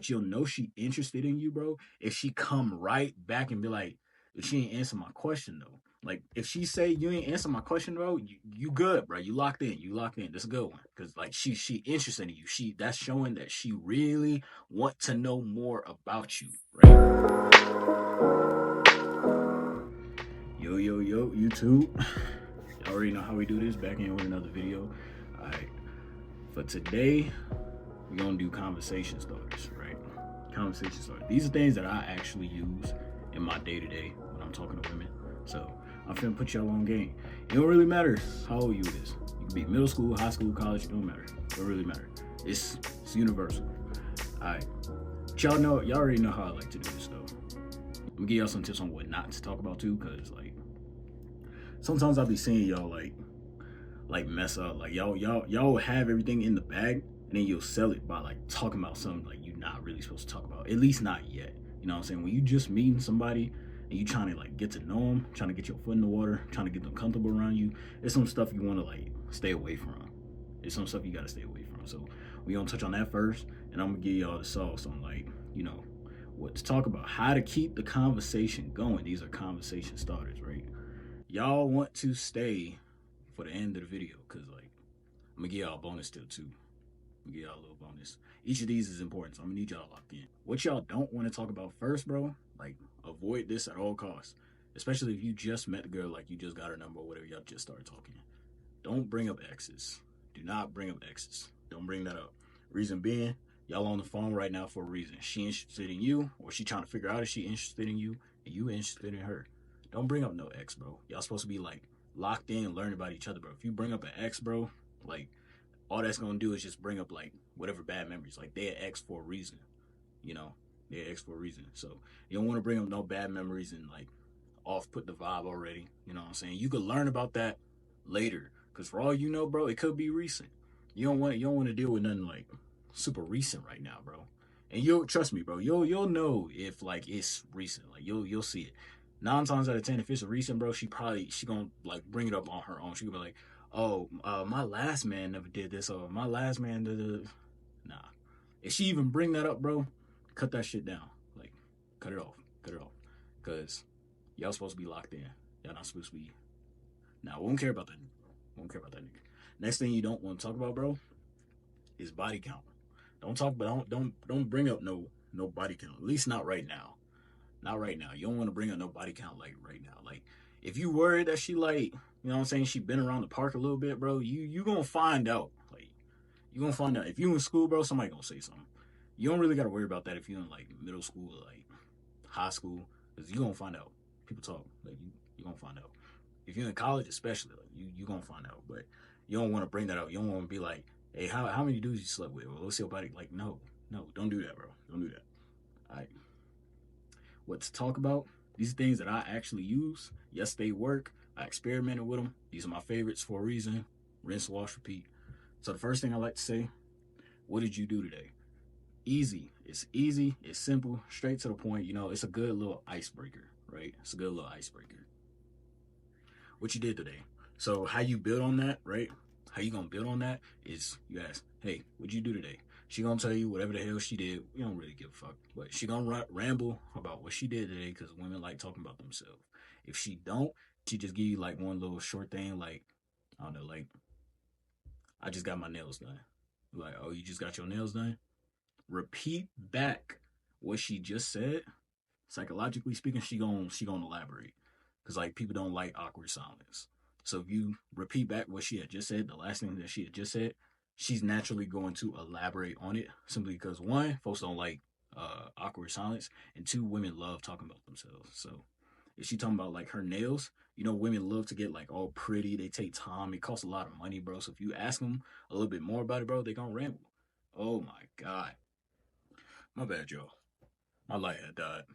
but you'll know she interested in you, bro, if she come right back and be like, if she ain't answer my question though. Like if she say you ain't answer my question, bro, you good, bro. You locked in. You locked in. That's a good one. Cause like she interested in you. That's showing that she really want to know more about you, right? Yo, yo, yo, YouTube. You already know how we do this. Back in with another video. Alright. For today, we're gonna do conversation starters, right? Conversation starters. These are things that I actually use in my day-to-day when I'm talking to women. So I'm finna put y'all on game. It don't really matter how old you is. You can be middle school, high school, college, it don't matter. It don't really matter. It's universal. Alright. Y'all already know how I like to do this though. I'm gonna give y'all some tips on what not to talk about too, cause like sometimes I'll be seeing y'all like mess up. Like y'all have everything in the bag and then you'll sell it by like talking about something like you're not really supposed to talk about. At least not yet. You know what I'm saying? When you just meeting somebody and you trying to like get to know them, trying to get your foot in the water, trying to get them comfortable around you, it's some stuff you want to like stay away from. It's some stuff you gotta stay away from. So we gonna touch on that first, and I'm gonna give y'all the sauce on like, you know, what to talk about, how to keep the conversation going. These are conversation starters, right? Y'all want to stay for the end of the video, because like I'm gonna give y'all a bonus still too. I'm gonna give y'all a little bonus. Each of these is important, so I'm gonna need y'all locked in. What y'all don't want to talk about first, bro, like avoid this at all costs. Especially if you just met the girl, like you just got her number or whatever, y'all just started talking. Don't bring up exes. Do not bring up exes. Don't bring that up. Reason being, y'all on the phone right now for a reason. She interested in you, or she trying to figure out if she interested in you, and you interested in her. Don't bring up no ex, bro. Y'all supposed to be like locked in, learning about each other, bro. If you bring up an ex, bro, like all that's gonna do is just bring up like whatever bad memories. Like they're ex for a reason, you know. They're ex for a reason. So you don't want to bring up no bad memories and like off put the vibe already. You know what I'm saying? You could learn about that later. Cause for all you know, bro, it could be recent. You don't want to deal with nothing like super recent right now, bro. And you'll trust me, bro. You'll know if like it's recent. Like you'll see it. 9 times out of 10, if it's a recent, bro, she gonna like bring it up on her own. She gonna be like, oh, my last man never did this, or my last man did. Nah. If she even bring that up, bro, cut that shit down. Like, cut it off. Cut it off. Cause y'all supposed to be locked in. Y'all not supposed to be. Nah, we won't care about that. Won't care about that nigga. Next thing you don't want to talk about, bro, is body count. Don't talk about don't bring up no body count. At least not right now. Not right now. You don't want to bring up no body count like right now. Like if you worried that she like, you know what I'm saying, she been around the park a little bit, bro, you gonna find out. Like you gonna find out. If you in school, bro, somebody gonna say something. You don't really gotta worry about that if you in like middle school or like high school, because you gonna find out. People talk. Like you gonna find out. If you're in college, especially, like you gonna find out. But you don't want to bring that up. You don't want to be like, hey, how many dudes you slept with? Well, let's see your body. Like, no, don't do that, bro. Don't do that. All right. What to talk about? These are things that I actually use. Yes, they work. I experimented with them. These are my favorites for a reason. Rinse, wash, repeat. So the first thing I like to say, what did you do today? Easy. It's easy. It's simple. Straight to the point. You know, it's a good little icebreaker, right? It's a good little icebreaker. What you did today. So how you build on that, right? How you gonna build on that is you ask, hey, what'd you do today? She gonna tell you whatever the hell she did. We don't really give a fuck, but she gonna ramble about what she did today because women like talking about themselves. If she don't, she just give you like one little short thing, like I don't know, like I just got my nails done. Like, oh, you just got your nails done? Repeat back what she just said. Psychologically speaking, she gonna elaborate because like people don't like awkward silence. So if you repeat back what she had just said, the last thing that she had just said, she's naturally going to elaborate on it simply because one, folks don't like awkward silence, and two, women love talking about themselves. So if she talking about like her nails, you know, women love to get like all pretty. They take time. It costs a lot of money, bro. So if you ask them a little bit more about it, bro, they gonna ramble. Oh my god, my bad, y'all. My light had died.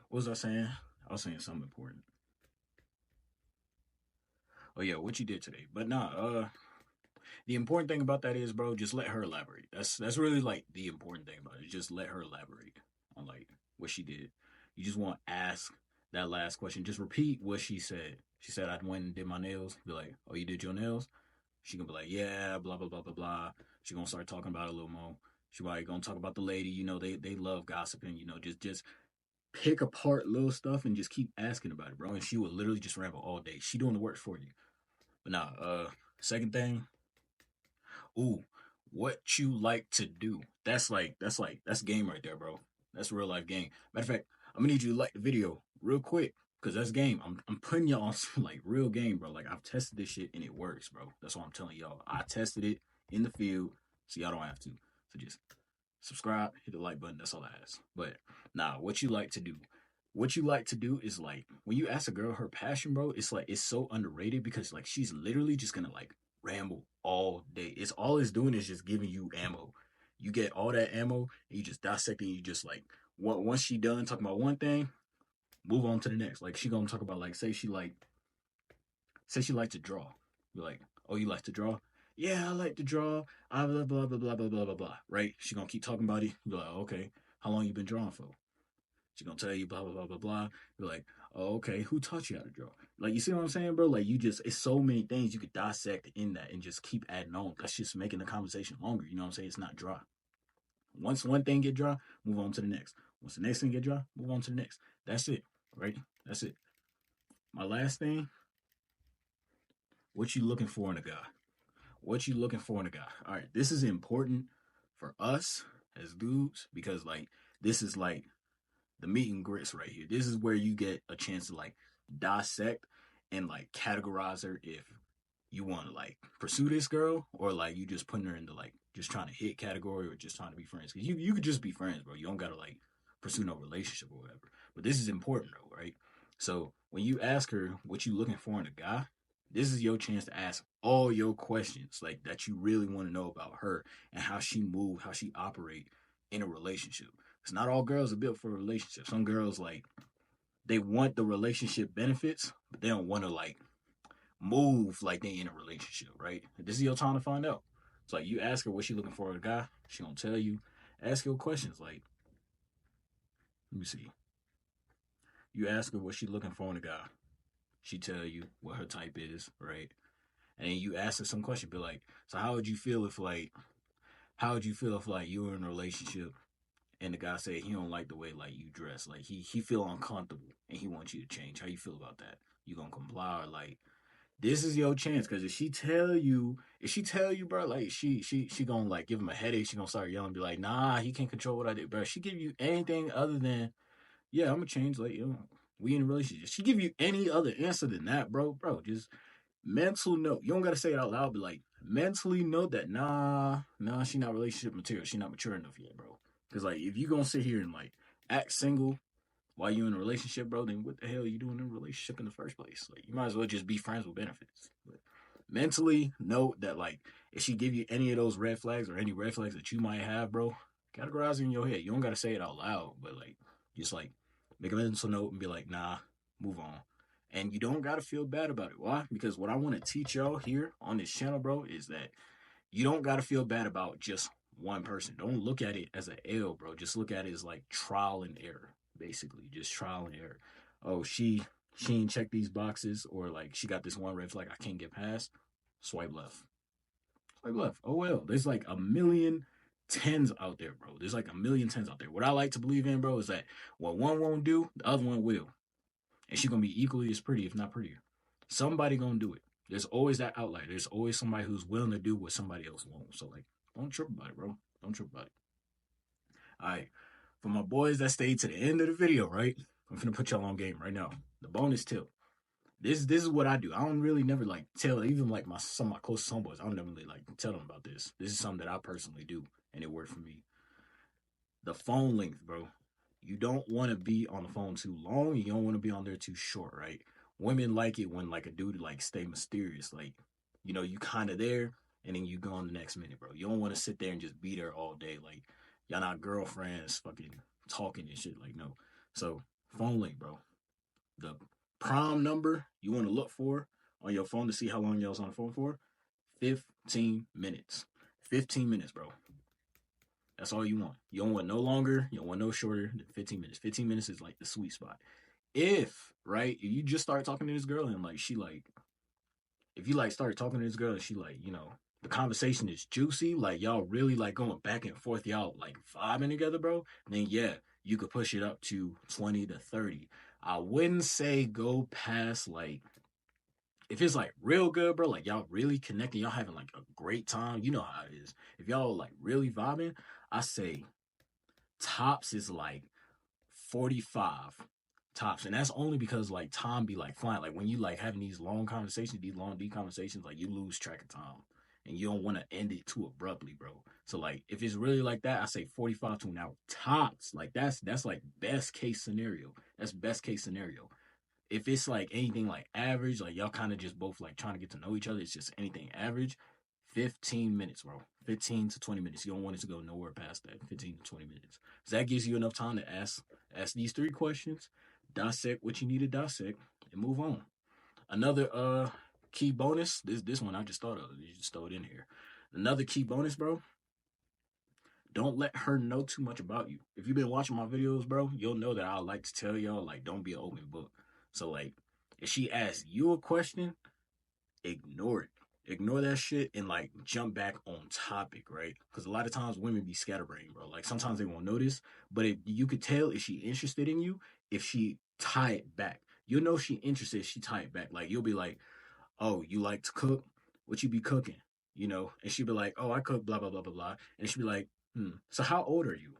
What was I saying? I was saying something important. Oh yeah, what you did today. But nah, the important thing about that is, bro, just let her elaborate. That's really like the important thing about it. Just let her elaborate on like what she did. You just want to ask that last question. Just repeat what she said. She said I went and did my nails. Be like, oh, you did your nails? She gonna be like, yeah, blah blah blah blah blah. She gonna start talking about it a little more. She probably gonna talk about the lady. You know, they love gossiping. You know, just pick apart little stuff and just keep asking about it, bro. And she will literally just ramble all day. She doing the work for you. But now, second thing, ooh, what you like to do. That's game right there, bro. That's real life game. Matter of fact, I'm gonna need you to like the video real quick. Cause that's game. I'm putting y'all on some like real game, bro. Like I've tested this shit and it works, bro. That's what I'm telling y'all. I tested it in the field, so y'all don't have to. So just subscribe, hit the like button. That's all I ask. But nah, what you like to do? What you like to do is like when you ask a girl her passion, bro. It's like it's so underrated because like she's literally just gonna like ramble all day. It's all it's doing is just giving you ammo. You get all that ammo and you just dissect it. And you just like once she done talking about one thing, move on to the next. Like she gonna talk about like say she like to draw. You're like, oh, you like to draw? Yeah, I like to draw. Blah blah blah blah blah blah blah blah blah. Right? She gonna keep talking about it. You're like, okay, how long you been drawing for? She gonna tell you blah blah blah blah blah. You're like, oh, okay, who taught you how to draw? Like, you see what I'm saying, bro? Like, you just it's so many things you could dissect in that and just keep adding on. That's just making the conversation longer. You know what I'm saying? It's not dry. Once one thing get dry, move on to the next. Once the next thing get dry, move on to the next. That's it, right? That's it. My last thing, what you looking for in a guy? What you looking for in a guy? All right, this is important for us as dudes because like this is like the meat and grits right here. This is where you get a chance to like dissect and like categorize her if you want to like pursue this girl or like you just putting her into like just trying to hit category or just trying to be friends. Cause you could just be friends, bro. You don't gotta like pursue no relationship or whatever. But this is important though, right? So when you ask her what you looking for in a guy, this is your chance to ask all your questions like that you really want to know about her and how she move, how she operate in a relationship. It's not all girls are built for a relationship. Some girls like they want the relationship benefits, but they don't want to like move like they in a relationship, right? This is your time to find out. It's like you ask her what she looking for in a guy, she gonna tell you. Ask her questions like, let me see. You ask her what she looking for in a guy, she tell you what her type is, right? And then you ask her some question, be like, so how would you feel if like you were in a relationship and the guy said he don't like the way like you dress, like he feel uncomfortable and he wants you to change. How you feel about that? You gonna comply or like this is your chance? Because if she tell you, bro, like she gonna like give him a headache. She gonna start yelling, be like, nah, he can't control what I did, bro. She give you anything other than, yeah, I'm gonna change. Like, we in a relationship. She give you any other answer than that, bro. Just mental note. You don't gotta say it out loud, but like mentally note that nah, she not relationship material. She not mature enough yet, bro. Because like if you gonna sit here and like act single while you in a relationship, bro, then what the hell are you doing in a relationship in the first place? Like you might as well just be friends with benefits. But mentally note that like if she give you any of those red flags or any red flags that you might have, bro, categorize it in your head. You don't gotta say it out loud, but like just like make a mental note and be like, nah, move on. And you don't gotta feel bad about it. Why? Because what I want to teach y'all here on this channel, bro, is that you don't gotta feel bad about just one person. Don't look at it as an L, bro. Just look at it as like trial and error, basically. Just trial and error. Oh, she ain't check these boxes, or like she got this one red flag I can't get past. Swipe left. Swipe left. Oh well. There's like a million tens out there, bro. There's like a million tens out there. What I like to believe in, bro, is that what one won't do, the other one will. And she's gonna be equally as pretty, if not prettier. Somebody gonna do it. There's always that outlier. There's always somebody who's willing to do what somebody else won't. So like, don't trip about it, bro. Don't trip about it. All right. For my boys that stayed to the end of the video, right? I'm gonna put y'all on game right now. The bonus tip. This is what I do. I don't really never like tell even like some of my closest homeboys. I don't never really like tell them about this. This is something that I personally do, and it worked for me. The phone length, bro. You don't want to be on the phone too long. You don't want to be on there too short, right? Women like it when like a dude like stay mysterious, like you kind of there, and then you go on the next minute, bro. You don't want to sit there and just be there all day, like y'all not girlfriends, fucking talking and shit, like no. So phone length, bro. The prime number you want to look for on your phone to see how long y'all's on the phone for, 15 minutes. 15 minutes, bro. That's all you want. You don't want no longer. You don't want no shorter than 15 minutes. 15 minutes is like the sweet spot. If you just start talking to this girl and like she like, if you like start talking to this girl and she like, the conversation is juicy, like y'all really like going back and forth, y'all like vibing together, bro, then yeah, you could push it up to 20 to 30. I wouldn't say go past like, if it's like real good, bro, like y'all really connecting, y'all having like a great time, you know how it is. If y'all like really vibing, I say tops is like 45 tops. And that's only because like time be like flying. Like when you like having these long conversations, these long deep conversations, like you lose track of time and you don't want to end it too abruptly, bro. So like if it's really like that, I say 45 to an hour tops. Like that's like best case scenario. That's best case scenario. If it's like anything like average, like y'all kind of just both like trying to get to know each other, it's just anything average, 15 minutes, bro. 15 to 20 minutes. You don't want it to go nowhere past that. 15 to 20 minutes. So that gives you enough time to ask these 3 questions, dissect what you need to dissect, and move on. Another key bonus, this one I just thought of. You just throw it in here. Another key bonus, bro. Don't let her know too much about you. If you've been watching my videos, bro, you'll know that I like to tell y'all, like, don't be an open book. So, like, if she asks you a question, ignore it. Ignore that shit and, like, jump back on topic, right? Because a lot of times women be scatterbrained, bro. Like, sometimes they won't notice, but if you could tell if she interested in you, if she tie it back. You'll know she interested if she tie it back. Like, you'll be like, oh, you like to cook? What you be cooking? You know? And she'll be like, oh, I cook, blah, blah, blah, blah, blah. And she'll be like, so how old are you?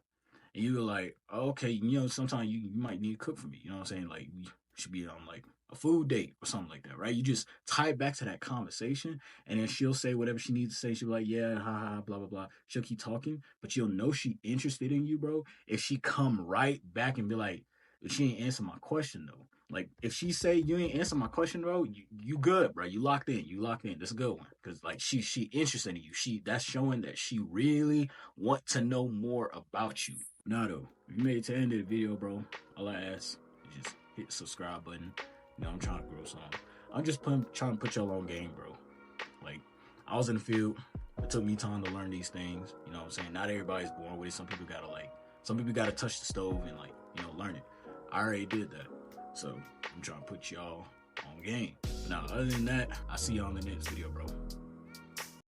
And you were like, oh, okay, you know, sometimes you might need to cook for me. You know what I'm saying? Like, we should be on like a food date or something like that, right? You just tie it back to that conversation, and then she'll say whatever she needs to say. She'll be like, yeah, ha ha, blah blah blah. She'll keep talking, but you'll know she interested in you, bro. If she come right back and be like, she ain't answer my question though. Like if she say you ain't answer my question, bro, you good, bro. You locked in. You locked in. That's a good one. Cause like she interested in you. That's showing that she really want to know more about you. Now though, if you made it to the end of the video, bro, all I ask is just hit the subscribe button. You know, I'm trying to grow some. I'm just trying to put y'all on game, bro. Like, I was in the field. It took me time to learn these things. You know what I'm saying? Not everybody's born with it. Some people gotta touch the stove and like, you know, learn it. I already did that. So I'm trying to put y'all on game. Now, other than that, I'll see y'all in the next video, bro.